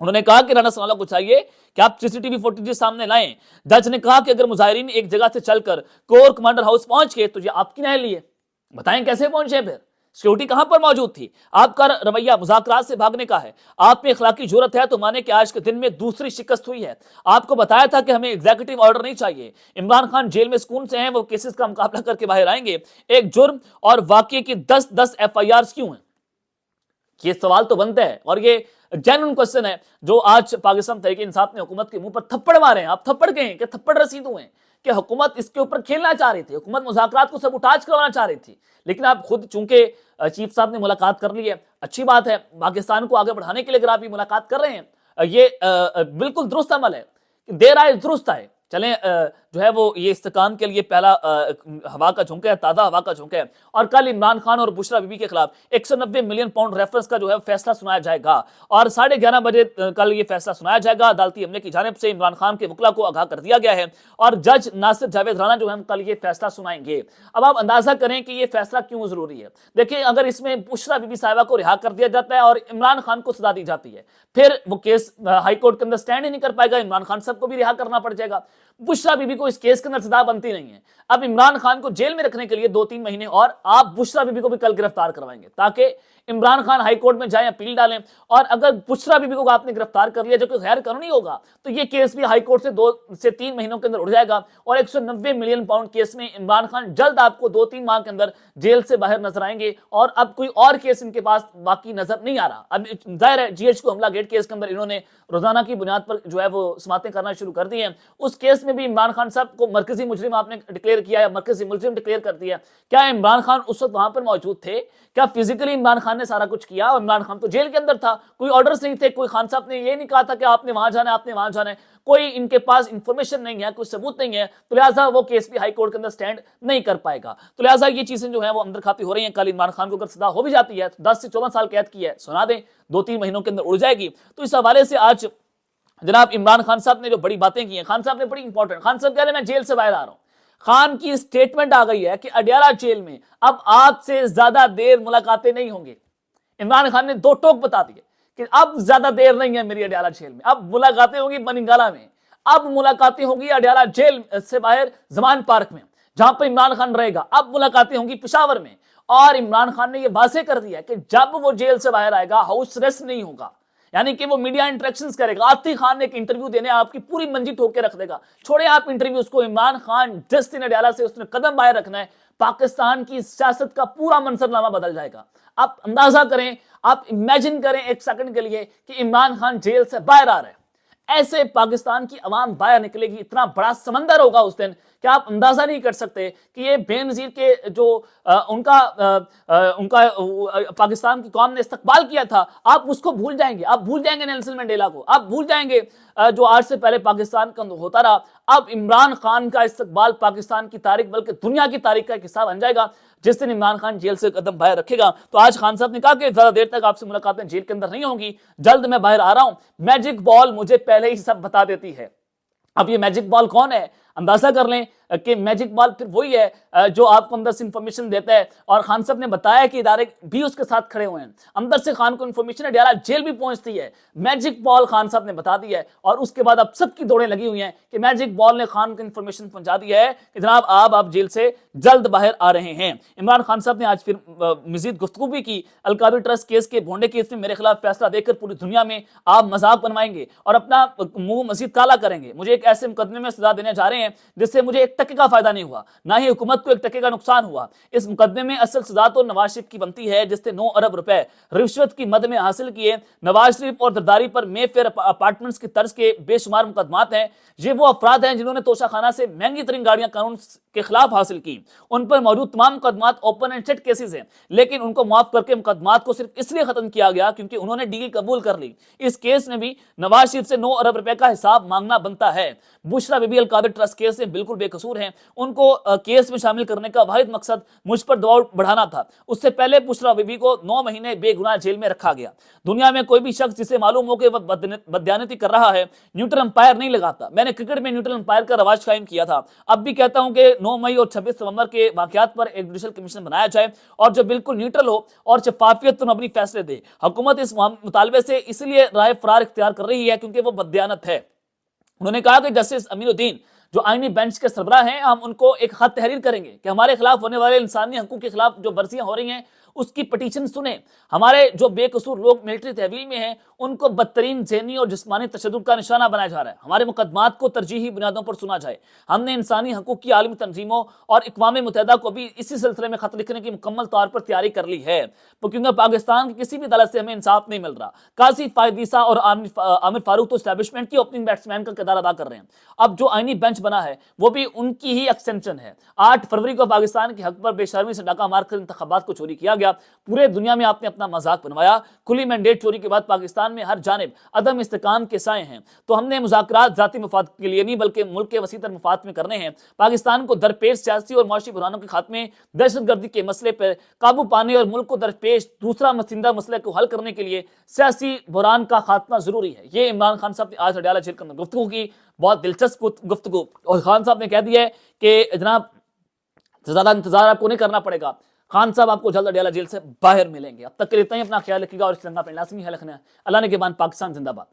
انہوں نے کہا کہ رانا ثناء اللہ کو چاہیے کہ آپ CCTV فوٹیج سامنے لائیں. جج نے کہا کہ اگر مظاہرین ایک جگہ سے چل کر کور کمانڈر ہاؤس پہنچ گئے تو یہ آپ کی نہل لیے بتائیں کیسے پہنچے, پھر سیکورٹی کہاں پر موجود تھی؟ آپ کا رویہ مذاکرات سے بھاگنے کا ہے. آپ میں اخلاقی جرت ہے تو مانے کہ آج کے دن میں دوسری شکست ہوئی ہے. آپ کو بتایا تھا کہ ہمیں ایگزیکٹو آرڈر نہیں چاہیے. عمران خان جیل میں سکون سے ہیں, وہ کیسز کا مقابلہ کر کے باہر آئیں گے. ایک جرم اور واقعے کی 10 FIRs کیوں ہیں؟ یہ سوال تو بنتا ہے, اور یہ جینوئن کوسچن ہے جو آج پاکستان تحریک انصاف نے حکومت کے منہ پر تھپڑ مارے ہیں. آپ تھپڑ گئے ہیں کہ تھپڑ رسید ہوئے ہیں کہ حکومت اس کے اوپر کھیلنا چاہ رہی تھی, حکومت مذاکرات کو سبوٹاج کروانا چاہ رہی تھی, لیکن آپ خود چونکہ چیف صاحب نے ملاقات کر لی ہے, اچھی بات ہے, پاکستان کو آگے بڑھانے کے لیے اگر آپ یہ ملاقات کر رہے ہیں, یہ بالکل درست عمل ہے. دیر آئے درست آئے. چلیں جو ہے وہ یہ استحکام کے لیے پہلا ہوا کا جھونکا ہے, تازہ ہوا کا جھونکا ہے. اور کل عمران خان اور بشرا بی بی کے خلاف 190 ملین پاؤنڈ ریفرنس کا جو ہے فیصلہ سنایا جائے گا, اور 11:30 بجے کل یہ فیصلہ سنایا جائے گا. عدالتی عملے کی جانب سے عمران خان کے وکلا کو آگاہ کر دیا گیا ہے, اور جج ناصر جاوید رانا جو ہے کل یہ فیصلہ سنائیں گے. اب آپ اندازہ کریں کہ یہ فیصلہ کیوں ضروری ہے. دیکھیں, اگر اس میں بشرا بی بی صاحبہ کو رہا کر دیا جاتا ہے اور عمران خان کو سزا دی جاتی ہے, پھر وہ کیس ہائی کورٹ کے اندر سٹینڈ ہی نہیں کر پائے گا, عمران خان صاحب کو بھی رہا کرنا پڑ جائے گا. بشرا بی بی کو اس کیس کے اندر سزا بنتی نہیں ہے. اب عمران خان کو جیل میں رکھنے کے لیے 2-3 مہینے اور آپ بشرا بی بی کو بھی کل گرفتار کروائیں گے تاکہ عمران خان ہائی کورٹ میں جائیں, اپیل ڈالیں, اور اگر بشرا بی بی کو آپ نے گرفتار کر لیا جو کہ غیر قانونی ہوگا تو یہ کیس بھی ہائی کورٹ سے 2 سے 3 مہینوں کے اندر اڑ جائے گا, اور 190 ملین پاؤنڈ کیس میں عمران خان جلد آپ کو 2-3 ماہ کے اندر جیل سے باہر نظر آئیں گے, اور اب کوئی اور کیس ان کے پاس باقی نظر نہیں آ رہا. اب ظاہر ہے GH کو حملہ گیٹ کیس کے اندر انہوں نے روزانہ کی بنیاد پر جو ہے وہ سماعتیں کرنا شروع کر دی ہیں. اس کیس میں بھی عمران خان صاحب کو مرکزی مجرم آپ نے ڈکلیئر کیا ہے, مرکزی ملزم ڈکلیئر کر دیا. کیا عمران خان اس وقت وہاں پر موجود تھے؟ کیا فزیکلی عمران خان نے سارا کچھ کیا؟ اور عمران خان تو جیل کے اندر تھا, کوئی آرڈرز نہیں تھے, کوئی خان صاحب نے یہ نہیں کہا تھا کہ آپ نے وہاں جانا ہے, آپ نے وہاں جانا ہے, کوئی ان کے پاس انفارمیشن نہیں ہے, کوئی ثبوت نہیں ہے, تو لہٰذا وہ کیس بھی ہائی کورٹ کے اندر سٹینڈ نہیں کر پائے گا. تو لہٰذا یہ چیزیں جو ہیں وہ اندر کھاتی ہو رہی ہیں. کل عمران خان کو اگر سزا ہو بھی جاتی ہے 10 سے 14 سال قید کی ہے, سنا دیں 2-3 مہینوں کے اندر اڑ جائے گی. تو اس حوالے سے آج جناب عمران خان صاحب نے جو بڑی باتیں کی ہیں, خان صاحب نے بڑی امپورٹنٹ, خان صاحب کہہ رہے ہیں میں جیل سے باہر آ رہا ہوں. خان کی سٹیٹمنٹ آ گئی ہے کہ اڈیالہ جیل میں اب آپ سے زیادہ دیر ملاقاتیں نہیں ہوں گی. عمران خان نے 2 ٹوک بتا دیے کہ اب زیادہ دیر نہیں ہے میری اڈیالہ جیل میں, اب ملاقاتیں ہوگی بنگالہ میں, اب ملاقاتیں ہوگی اڈیالہ جیل سے باہر زمان پارک میں جہاں پہ عمران خان رہے گا, اب ملاقاتیں ہوں گی پشاور میں. اور عمران خان نے یہ واضح کر دیا کہ جب وہ جیل سے باہر آئے گا ہاؤس ریسٹ نہیں ہوگا, یعنی کہ وہ میڈیا انٹریکشنز کرے گا. آتی خان نے ایک انٹرویو دینے آپ کی پوری منجی ٹھوک کے رکھ دے گا, چھوڑے آپ انٹرویو اس کو. عمران خان جس دن اڈیالہ سے اس نے قدم باہر رکھنا ہے, پاکستان کی سیاست کا پورا منظرنامہ بدل جائے گا. آپ اندازہ کریں, آپ امیجن کریں ایک سیکنڈ کے لیے کہ عمران خان جیل سے باہر آ رہے ہیں, ایسے پاکستان کی عوام باہر نکلے گی, اتنا بڑا سمندر ہوگا اس دن کہ آپ اندازہ نہیں کر سکتے کہ یہ بے نظیر کے جو ان کا پاکستان کی قوم نے استقبال کیا تھا, آپ اس کو بھول جائیں گے. آپ بھول جائیں گے نیلسن منڈیلا کو, آپ بھول جائیں گے جو آج سے پہلے پاکستان کا ہوتا رہا. اب عمران خان کا استقبال پاکستان کی تاریخ بلکہ دنیا کی تاریخ کا ایک حصہ بن جائے گا جس دن عمران خان جیل سے قدم باہر رکھے گا. تو آج خان صاحب نے کہا کہ زیادہ دیر تک آپ سے ملاقاتیں جیل کے اندر نہیں ہوں گی, جلد میں باہر آ رہا ہوں. میجک بال مجھے پہلے ہی سب بتا دیتی ہے. اب یہ میجک بال کون ہے اندازہ کر لیں کہ میجک بال پھر وہی ہے جو آپ کو اندر سے انفارمیشن دیتا ہے. اور خان صاحب نے بتایا کہ ادارے بھی اس کے ساتھ کھڑے ہوئے ہیں, اندر سے خان کو انفارمیشن اڈیالہ جیل بھی پہنچتی ہے. میجک بال خان صاحب نے بتا دیا ہے, اور اس کے بعد اب سب کی دوڑیں لگی ہوئی ہیں کہ میجک بال نے خان کو انفارمیشن پہنچا دیا ہے کہ جناب آپ جیل سے جلد باہر آ رہے ہیں. عمران خان صاحب نے آج پھر مزید گفتگو بھی کی. القابی ٹرسٹ کیس کے بھونڈے کیس میں میرے خلاف فیصلہ دے کر پوری دنیا میں آپ مذاق بنوائیں گے اور اپنا منہ مزید کالا کریں گے. مجھے ایک ایسے مقدمے میں سزا دینے جا رہے ہیں جس سے مجھے 1 ٹکے کا فائدہ نہیں ہوا, نہ ہی حکومت کو 1 ٹکے کا نقصان ہوا. اس مقدمے میں اصل سزا تو نواز شریف کی بنتی ہے جس نے 9 ارب روپے رشوت کی مد میں حاصل کیے. نواز شریف اور زرداری پر مے فیئر اپارٹمنٹس کی طرز کے بے شمار مقدمات ہیں. یہ وہ افراد ہیں جنہوں نے توشہ خانہ سے مہنگی ترین گاڑیاں قانون کے خلاف حاصل کی. ان پر موجود تمام مقدمات اوپن اینڈ شٹ کیسز ہیں, لیکن ان کو معاف کر کے مقدمات کو صرف اس لیے ختم کیا گیا کیونکہ انہوں نے ڈیل قبول کر لی. اس کیس میں بھی نواز شریف سے 9 ارب روپے کا حساب مانگنا بنتا ہے. بشرا بی بی القابی ٹرسٹ کیس میں بالکل بے قصور قصور ہیں ان کو کیس میں شامل کرنے کا واحد مقصد مجھ پر دباؤ بڑھانا تھا. اس سے پہلے بشرا بی بی کو 9 مہینے بے گناہ جیل میں رکھا گیا. دنیا میں کوئی بھی شخص جسے معلوم ہو کہ وہ بددیانتی کر رہا ہے نیوٹرل امپائر نہیں لگاتا. میں نے کرکٹ میں نیوٹرل امپائر کا رواج قائم کیا تھا. اب بھی کہتا ہوں کہ 9 مئی اور 26 نومبر کے واقعات پر ایک جوڈیشل کمیشن بنایا جائے اور جو بالکل نیوٹرل ہو اور شفافیت پر مبنی فیصلے دے. حکومت اس مطالبے سے اس لیے رائے فرار اختیار کر رہی ہے کیونکہ وہ بددیانت ہے. انہوں نے کہا کہ جسٹس امین الدین جو آئینی بینچ کے سربراہ ہیں ہم ان کو ایک خط تحریر کریں گے کہ ہمارے خلاف ہونے والے انسانی حقوق کے خلاف جو ورزیاں ہو رہی ہیں اس کی پٹیشن سنیں. ہمارے جو بے قصور لوگ ملٹری تحویل میں ہیں ان کو بدترین ذہنی اور جسمانی تشدد کا نشانہ بنایا جا رہا ہے. ہمارے مقدمات کو ترجیحی بنیادوں پر سنا جائے. ہم نے انسانی حقوق کی عالمی تنظیموں اور اقوام متحدہ کو بھی اسی سلسلے میں خط لکھنے کی مکمل طور پر تیاری کر لی ہے کیونکہ پاکستان کی کسی بھی عدالت سے ہمیں انصاف نہیں مل رہا. قاضی فائد عیسیٰ اور عامر فاروق تو اسٹیبلشمنٹ کی اوپننگ بیٹسمین کا کردار ادا کر رہے ہیں. اب جو آئینی بینچ بنا ہے وہ بھی ان کی ہی ایکسٹینشن ہے. 8 فروری کو پاکستان کے حق پر بے شرمی سے ڈاکہ مار کر انتخابات کو چوری کیا گیا. پورے دنیا میں آپ نے اپنا مذاق بنوایا. کھلی مینڈیٹ چوری کے بعد پاکستان میں ہر جانب عدم استحکام کے سائے ہیں. تو ہم نے مذاکرات ذاتی مفاد کے لیے نہیں بلکہ ملک کے وسیع تر مفاد میں کرنے ہیں. پاکستان کو درپیش سیاسی اور معاشی بحرانوں کے خاتمے, دہشت گردی کے مسئلے پر قابو پانے اور ملک کو درپیش دوسرا مسندہ مسئلے کو حل کرنے کے لیے سیاسی بحران کا خاتمہ ضروری ہے. یہ عمران خان صاحب نے آج اڈیالہ جیل میں گفتگو کی, بہت دلچسپ گفتگو. اور خان صاحب نے کہہ دیا ہے کہ جناب زیادہ انتظار آپ کو نہیں کرنا پڑے گا, خان صاحب آپ کو جلد اڈیالہ جیل سے باہر ملیں گے. اب تک کے لیے اتنا ہی. اپنا خیال رکھیے گا اور اس ترنگا پہ لازمی ہے رکھنا ہے. اللہ نے کے بعد پاکستان زندہ باد.